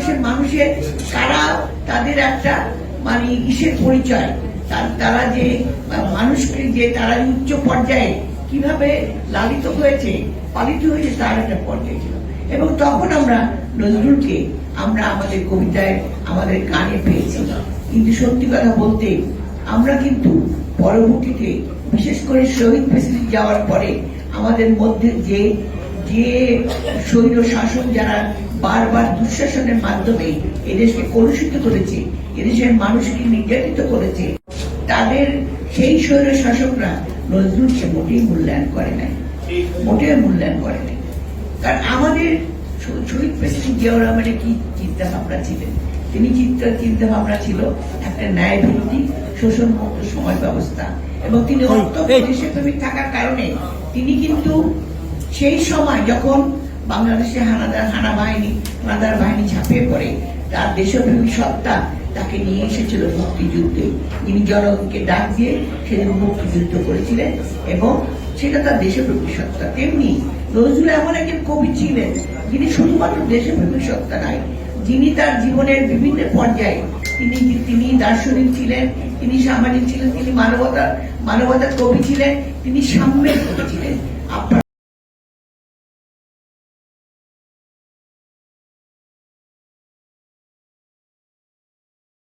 বাংলাদেশের মানুষের কারা তাদের একটা মানে ইসের পরিচয়, তারা যে মানুষকে যে তারা উচ্চ পর্যায়ে কিভাবে লালিত হয়েছে পালিত হয়েছে তার একটা পর্যায় ছিল। এবং তখন আমরা নজরুলকে আমরা আমাদের কবিতায় আমাদের গানে পেয়েছি। কিন্তু সত্যি কথা বলতে আমরা কিন্তু পরবর্তীতে বিশেষ করে শহীদ প্রেসিডেন্ট যাওয়ার পরে আমাদের মধ্যে যে যে স্বৈর শাসন যারা বারবার দুঃশাসনের মাধ্যমে এদেশকে কলুষিত করেছে, এদেশের মানুষকে নির্যাতিত করেছে, তাদের সেই স্বৈর শাসকরা নজরুলকে মোটেই মূল্যায়ন করে নাই, মোটেই মূল্যায়ন করে নাই। কারণ আমাদের শহীদ প্রেসিডেন্ট জিয়াউর রহমানের কি চিন্তা ভাবনা ছিলেন, তিনি চিন্তা ভাবনা ছিল একটা ন্যায় ভিত্তিক শোষণ মুক্ত সময় ব্যবস্থা। এবং তিনি অত্যন্ত দেশপ্রেমিক থাকার কারণে তিনি কিন্তু সেই সময় যখন বাংলাদেশে হানাদার বাহিনী ঝাঁপিয়ে পড়ে, তার দেশপ্রেমিক সত্তা তাকে নিয়ে এসেছিল মুক্তিযুদ্ধে। তিনি জনগণকে ডাক দিয়ে সেদিন মুক্তিযুদ্ধ করেছিলেন এবং সেটা তার দেশপ্রেমিক সত্তা। তেমনি নজরুল এমন একজন কবি ছিলেন যিনি শুধুমাত্র দেশপ্রেমিক সত্তা নয়, যিনি তার জীবনের বিভিন্ন পর্যায়ে তিনি দার্শনিক ছিলেন, তিনি সামাজিক ছিলেন, তিনি মানবতার কবি ছিলেন, তিনি সাম্যের কবি ছিলেন।